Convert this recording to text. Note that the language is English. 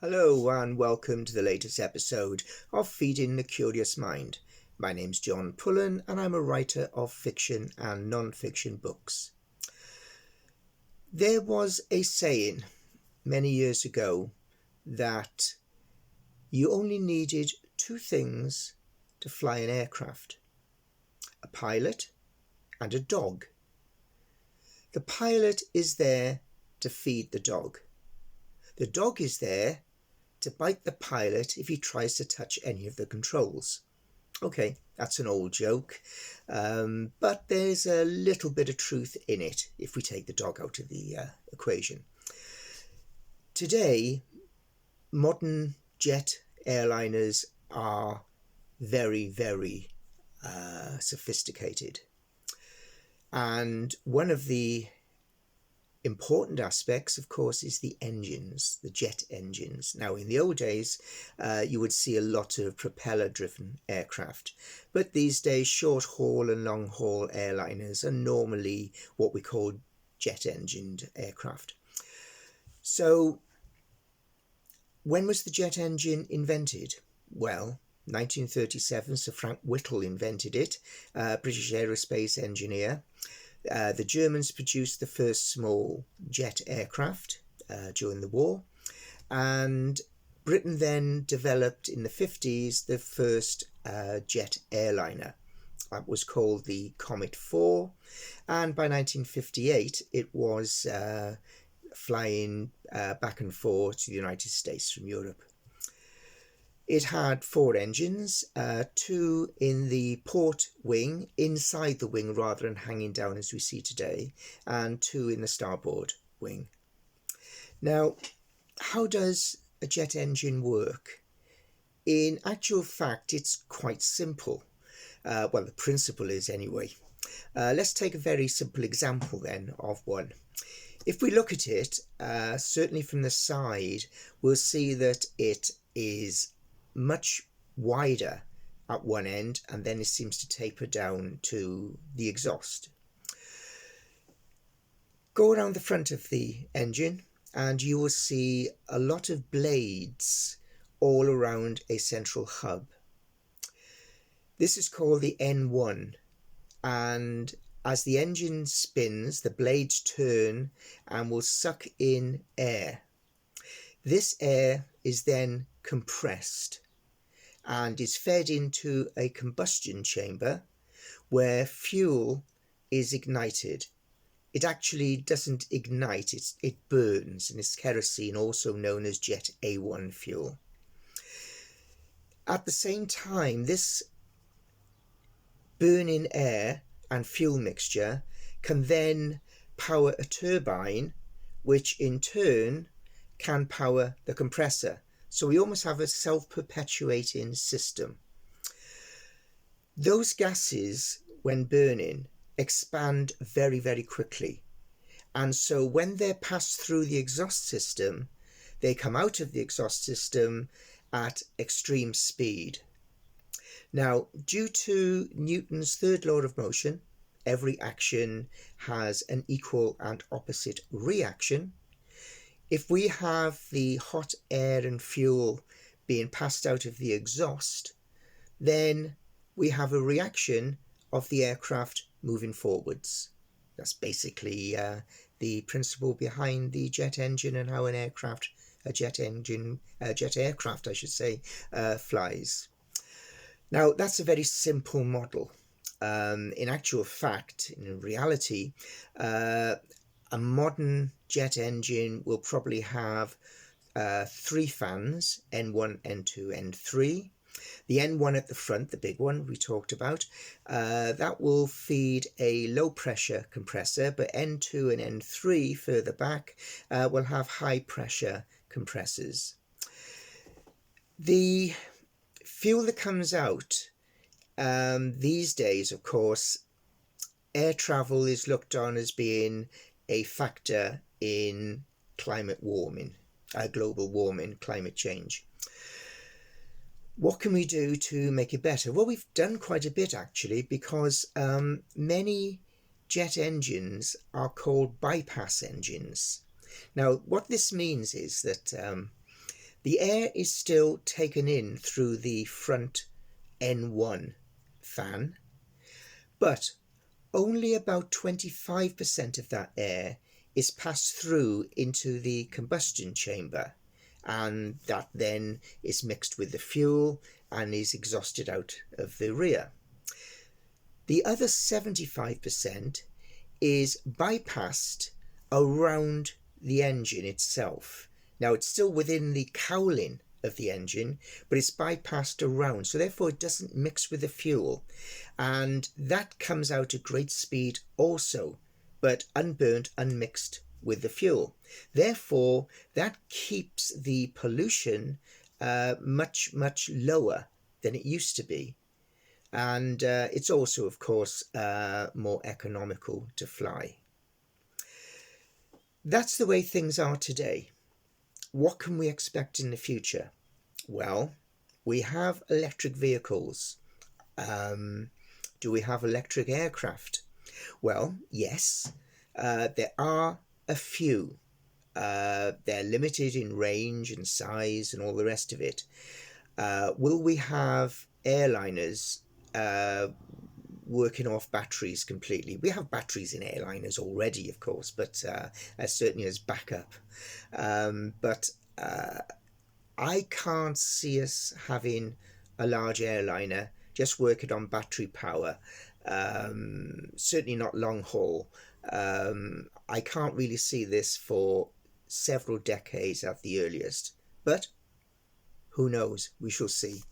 Hello and welcome to the latest episode of Feeding the Curious Mind. My name's John Pullen and I'm a writer of fiction and non-fiction books. There was a saying many years ago that you only needed two things to fly an aircraft: a pilot and a dog. The pilot is there to feed the dog. The dog is there to bite the pilot if he tries to touch any of the controls. Okay, that's an old joke, but there's a little bit of truth in it if we take the dog out of the equation. Today, modern jet airliners are very, very sophisticated. And one of the important aspects, of course, is the engines, the jet engines. Now, in the old days, you would see a lot of propeller-driven aircraft, but these days, short-haul and long-haul airliners are normally what we call jet-engined aircraft. So, when was the jet engine invented? Well, 1937, Sir Frank Whittle invented it, British aerospace engineer. The Germans produced the first small jet aircraft during the war, and Britain then developed in the 50s the first jet airliner. That was called the Comet 4, and by 1958 it was flying back and forth to the United States from Europe. It had four engines, two in the port wing, inside the wing rather than hanging down as we see today, and two in the starboard wing. Now, how does a jet engine work? In actual fact, it's quite simple. Well, the principle is anyway. Let's take a very simple example then of one. If we look at it, certainly from the side, we'll see that it is much wider at one end, and then it seems to taper down to the exhaust. Go around the front of the engine and you will see a lot of blades all around a central hub. This is called the N1, and as the engine spins, the blades turn and will suck in air. This air is then compressed and is fed into a combustion chamber where fuel is ignited. It actually doesn't ignite, it burns, and it's kerosene, also known as Jet A1 fuel. At the same time, this burning air and fuel mixture can then power a turbine, which in turn can power the compressor. So we almost have a self-perpetuating system. Those gases, when burning, expand very, very quickly. And so when they're passed through the exhaust system, they come out of the exhaust system at extreme speed. Now, due to Newton's third law of motion, every action has an equal and opposite reaction. If we have the hot air and fuel being passed out of the exhaust, then we have a reaction of the aircraft moving forwards. That's basically the principle behind the jet engine and how a jet aircraft, flies. Now, that's a very simple model. In actual fact, in reality, a modern jet engine will probably have three fans, N1, N2, N3. The N1 at the front, the big one we talked about, that will feed a low pressure compressor, but N2 and N3 further back will have high pressure compressors. The fuel that comes out these days, of course, air travel is looked on as being a factor in climate warming, global warming, climate change. What can we do to make it better? Well, we've done quite a bit actually, because many jet engines are called bypass engines. Now, what this means is that The air is still taken in through the front N1 fan, but only about 25% of that air is passed through into the combustion chamber, and that then is mixed with the fuel and is exhausted out of the rear. The other 75% is bypassed around the engine itself. Now, it's still within the cowling of the engine, but it's bypassed around, so therefore it doesn't mix with the fuel, and that comes out at great speed also, but unburnt, unmixed with the fuel. Therefore, that keeps the pollution much, much lower than it used to be. And it's also, of course, more economical to fly. That's the way things are today. What can we expect in the future? Well, we have electric vehicles. Do we have electric aircraft? Well, yes, there are a few. They're limited in range and size and all the rest of it. Will we have airliners working off batteries completely? We have batteries in airliners already, of course, but certainly as backup. But I can't see us having a large airliner just working on battery power. Certainly not long haul. I can't really see this for several decades at the earliest. But who knows? We shall see.